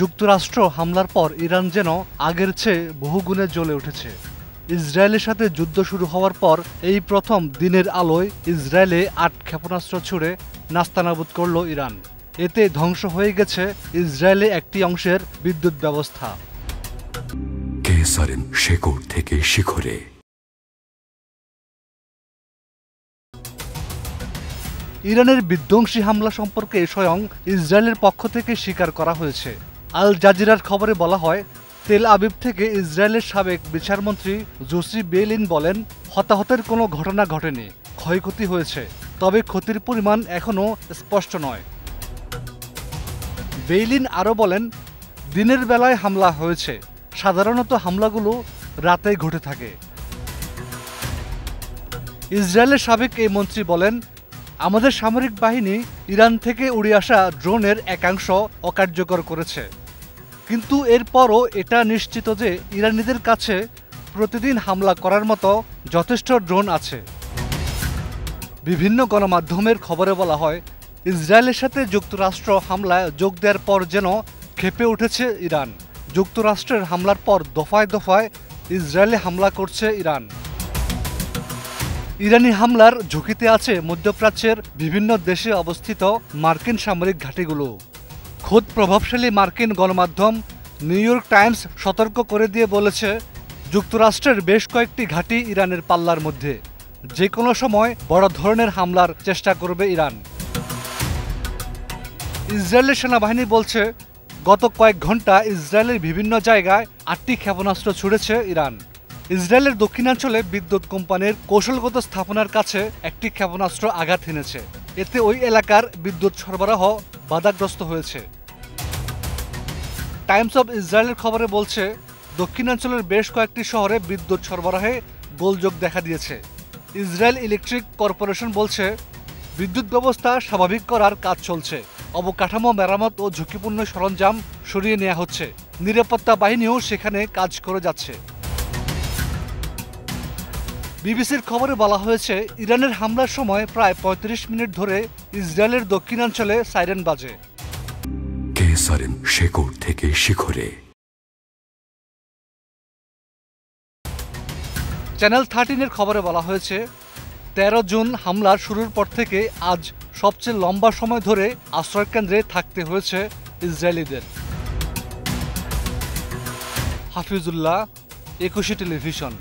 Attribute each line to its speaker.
Speaker 1: যুক্তরাষ্ট্র হামলার পর ইরান যেন আগের চেয়ে বহুগুণে জ্বলে উঠেছে। ইসরায়েলের সাথে যুদ্ধ শুরু হওয়ার পর এই প্রথম দিনের আলোয় ইসরায়েলে ৮ ক্ষেপণাস্ত্র ছুড়ে নাস্তানাবুদ করল ইরান। এতে ধ্বংস হয়ে গেছে ইসরায়েলে একটি অংশের বিদ্যুৎ ব্যবস্থা।
Speaker 2: কেসারেন শেকড় থেকে শিখরে।
Speaker 1: ইরানের বিধ্বংসী হামলা সম্পর্কে স্বয়ং ইসরায়েলের পক্ষ থেকে স্বীকার করা হয়েছে। আল জাজিরার খবরে বলা হয়, তেল আবিব থেকে ইসরায়েলের সাবেক বিচারমন্ত্রী জোসি বেইলিন বলেন, হতাহতের কোনো ঘটনা ঘটেনি, ক্ষয়ক্ষতি হয়েছে, তবে ক্ষতির পরিমাণ এখনও স্পষ্ট নয়। বেইলিন আরও বলেন, দিনের বেলায় হামলা হয়েছে, সাধারণত হামলাগুলো রাতে ঘটে থাকে। ইসরায়েলের সাবেক এই মন্ত্রী বলেন, আমাদের সামরিক বাহিনী ইরান থেকে উড়ে আসা ড্রোনের একাংশ অকার্যকর করেছে, কিন্তু এরপরও এটা নিশ্চিত যে ইরানিদের কাছে প্রতিদিন হামলা করার মতো যথেষ্ট ড্রোন আছে। বিভিন্ন গণমাধ্যমের খবরে বলা হয়, ইসরায়েলের সাথে যুক্তরাষ্ট্র হামলায় যোগ দেওয়ার পর যেন ক্ষেপে উঠেছে ইরান। যুক্তরাষ্ট্রের হামলার পর দফায় দফায় ইসরায়েলে হামলা করছে ইরান। ইরানি হামলার ঝুঁকিতে আছে মধ্যপ্রাচ্যের বিভিন্ন দেশে অবস্থিত মার্কিন সামরিক ঘাঁটিগুলো। খোদ প্রভাবশালী মার্কিন গণমাধ্যম নিউ ইয়র্ক টাইমস সতর্ক করে দিয়ে বলেছে, যুক্তরাষ্ট্রের বেশ কয়েকটি ঘাঁটি ইরানের পাল্লার মধ্যে, যে কোনো সময় বড় ধরনের হামলার চেষ্টা করবে ইরান। ইসরায়েলের সেনাবাহিনী বলছে, গত কয়েক ঘন্টা ইসরায়েলের বিভিন্ন জায়গায় ৮টি ক্ষেপণাস্ত্র ছুড়েছে ইরান। ইসরায়েলের দক্ষিণাঞ্চলে বিদ্যুৎ কোম্পানির কৌশলগত স্থাপনার কাছে একটি ক্ষেপণাস্ত্র আঘাত হেনেছে। এতে ওই এলাকার বিদ্যুৎ সরবরাহ বাধাগ্রস্ত হয়েছে। টাইমস অব ইসরায়েলের খবরে বলছে, দক্ষিণাঞ্চলের বেশ কয়েকটি শহরে বিদ্যুৎ সরবরাহে গোলযোগ দেখা দিয়েছে। ইসরায়েল ইলেকট্রিক কর্পোরেশন বলছে, বিদ্যুৎ ব্যবস্থা স্বাভাবিক করার কাজ চলছে, অবকাঠামো মেরামত ও ঝুঁকিপূর্ণ সরঞ্জাম সরিয়ে নেওয়া হচ্ছে, নিরাপত্তা বাহিনীও সেখানে কাজ করে যাচ্ছে। বিবিসির খবরে বলা হয়েছে, ইরানের হামলার সময় প্রায় ৩৫ মিনিট ধরে ইসরায়েলের দক্ষিণাঞ্চলে সাইরেন বাজে।
Speaker 2: কেসারেন শেকড় থেকে শিখরে।
Speaker 1: চ্যানেল 13-এর খবরে বলা হয়েছে, ১৩ জুন হামলার শুরুর পর থেকে আজ সবচেয়ে লম্বা সময় ধরে আশ্রয়কেন্দ্রে থাকতে হয়েছে ইসরায়েলিদের। হাফিজুল্লাহ, ২১ টেলিভিশন।